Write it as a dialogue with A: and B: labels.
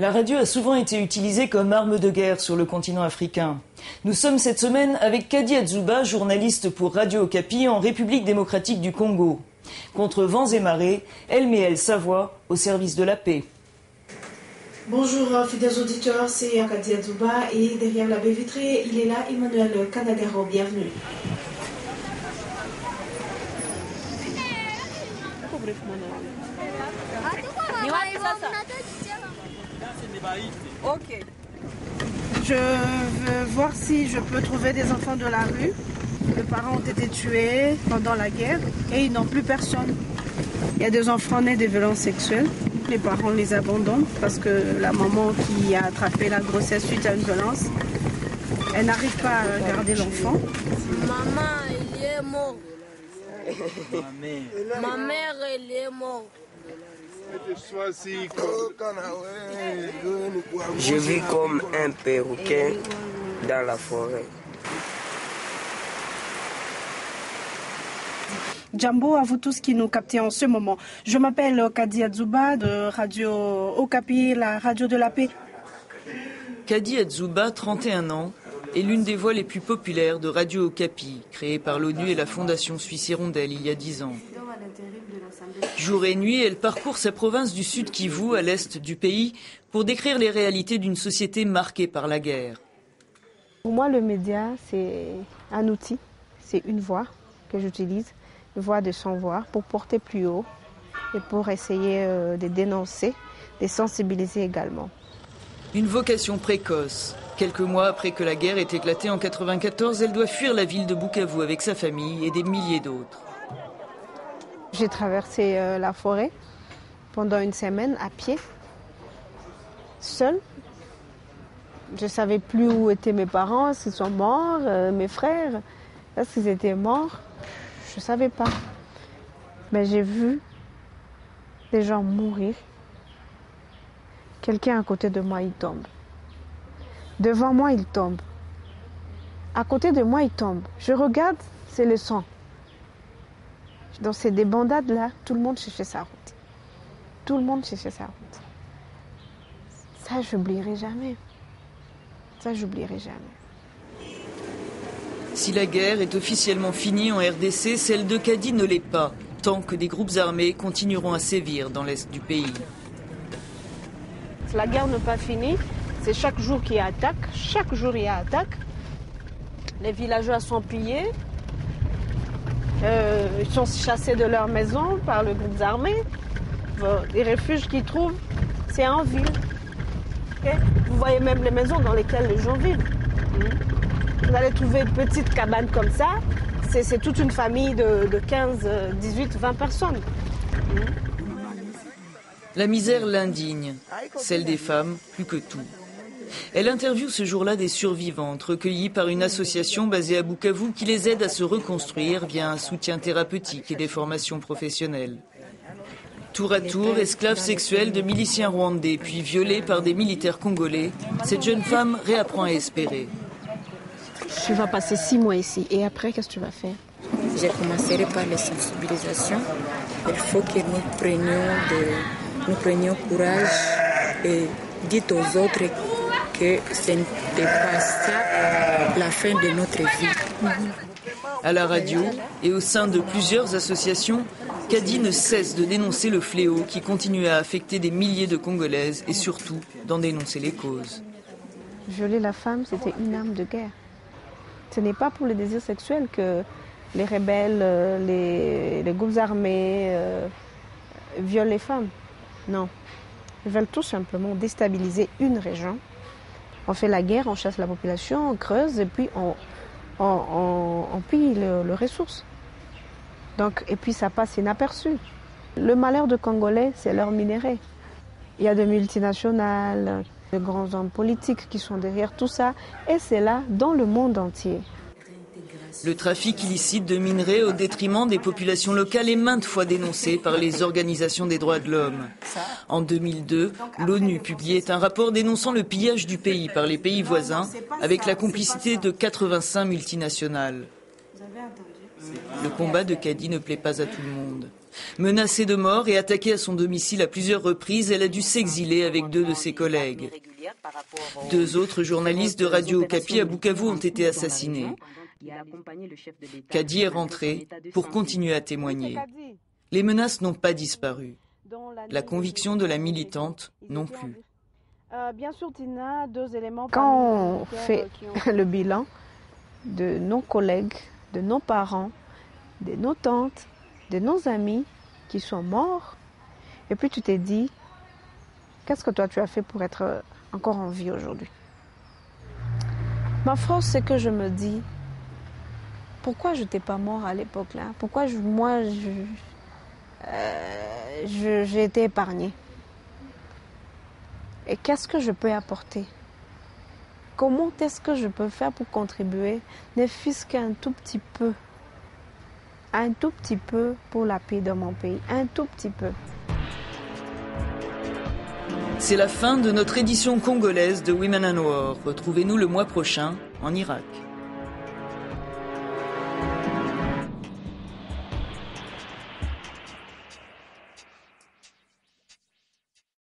A: La radio a souvent été utilisée comme arme de guerre sur le continent africain. Nous sommes cette semaine avec Kadi Adzouba, journaliste pour Radio Okapi en République démocratique du Congo. Contre vents et marées, elle met sa voix au service de la paix.
B: Bonjour fidèles auditeurs, c'est Kadi Adzouba et derrière la baie vitrée, il est là Emmanuel Kanagaro, bienvenue.
C: Ok. Je veux voir si je peux trouver des enfants de la rue. Les parents ont été tués pendant la guerre et ils n'ont plus personne. Il y a des enfants nés de violences sexuelles. Les parents les abandonnent parce que la maman qui a attrapé la grossesse suite à une violence, elle n'arrive pas à garder l'enfant.
D: Maman, elle est morte. Ma mère, elle est morte.
E: Je vis comme un perroquet dans la forêt.
C: Jambo, à vous tous qui nous captez en ce moment. Je m'appelle Kadi Adzouba de Radio Okapi, la radio de la paix.
A: Kadi Adzouba, 31 ans, est l'une des voix les plus populaires de Radio Okapi, créée par l'ONU et la Fondation Suisse Hirondelle il y a 10 ans. Jour et nuit, elle parcourt sa province du Sud Kivu, à l'est du pays, pour décrire les réalités d'une société marquée par la guerre.
F: Pour moi, le média, c'est un outil, c'est une voix que j'utilise, une voix de sans voix, pour porter plus haut et pour essayer de dénoncer, de sensibiliser également.
A: Une vocation précoce. Quelques mois après que la guerre ait éclaté en 1994, elle doit fuir la ville de Bukavu avec sa famille et des milliers d'autres.
F: J'ai traversé la forêt pendant une semaine à pied, seule. Je ne savais plus où étaient mes parents, s'ils sont morts, mes frères, est-ce qu'ils étaient morts. Je ne savais pas. Mais j'ai vu des gens mourir. Quelqu'un à côté de moi, il tombe. Devant moi, il tombe. À côté de moi, il tombe. Je regarde, c'est le sang. Dans ces débandades-là, tout le monde cherchait sa route. Tout le monde cherchait sa route. Ça, je n'oublierai jamais. Ça, j'oublierai jamais.
A: Si la guerre est officiellement finie en RDC, celle de Kadi ne l'est pas, tant que des groupes armés continueront à sévir dans l'est du pays.
F: La guerre n'est pas finie. C'est chaque jour qu'il y a attaque. Chaque jour, il y a attaque. Les villageois sont pillés. Ils sont chassés de leur maison par le groupe armé. Les refuges qu'ils trouvent, c'est en ville. Okay? Vous voyez même les maisons dans lesquelles les gens vivent. Vous allez trouver une petite cabane comme ça. C'est toute une famille de 15, 18, 20 personnes.
A: La misère l'indigne, celle des femmes plus que tout. Elle interviewe ce jour-là des survivantes recueillies par une association basée à Bukavu qui les aide à se reconstruire via un soutien thérapeutique et des formations professionnelles. Tour à tour, esclave sexuelle de miliciens rwandais puis violée par des militaires congolais, cette jeune femme réapprend à espérer.
F: Tu vas passer 6 mois ici et après, qu'est-ce que tu vas faire?
G: Je commencerai par les sensibilisations. Il faut que nous prenions courage et dites aux autres que ce n'était pas ça la fin de notre vie.
A: À la radio et au sein de plusieurs associations, Kadi ne cesse de dénoncer le fléau qui continue à affecter des milliers de Congolaises et surtout d'en dénoncer les causes.
F: Violer la femme, c'était une arme de guerre. Ce n'est pas pour le désir sexuel que les rebelles, les groupes armés violent les femmes. Non. Ils veulent tout simplement déstabiliser une région. On fait la guerre, on chasse la population, on creuse et puis on pille les ressources. Donc, et puis ça passe inaperçu. Le malheur des Congolais, c'est leur minerai. Il y a des multinationales, de grands hommes politiques qui sont derrière tout ça. Et c'est là dans le monde entier.
A: Le trafic illicite de minerais au détriment des populations locales est maintes fois dénoncé par les organisations des droits de l'homme. En 2002, l'ONU publiait un rapport dénonçant le pillage du pays par les pays voisins avec la complicité de 85 multinationales. Le combat de Kadi ne plaît pas à tout le monde. Menacée de mort et attaquée à son domicile à plusieurs reprises, elle a dû s'exiler avec 2 de ses collègues. 2 autres journalistes de Radio Okapi à Bukavu ont été assassinés. Kadi est rentré pour continuer à témoigner. Les menaces n'ont pas disparu. La conviction de la militante non plus.
F: Quand on fait le bilan de nos collègues, de nos parents, de nos tantes, de nos amis qui sont morts, et puis tu t'es dit, qu'est-ce que toi tu as fait pour être encore en vie aujourd'hui? Ma force, c'est que je me dis, pourquoi je n'étais pas mort à l'époque là? Pourquoi j'ai été épargnée? Et qu'est-ce que je peux apporter? Comment est-ce que je peux faire pour contribuer, ne fût-ce qu'un tout petit peu pour la paix dans mon pays, un tout petit peu.
A: C'est la fin de notre édition congolaise de Women and War. Retrouvez-nous le mois prochain en Irak.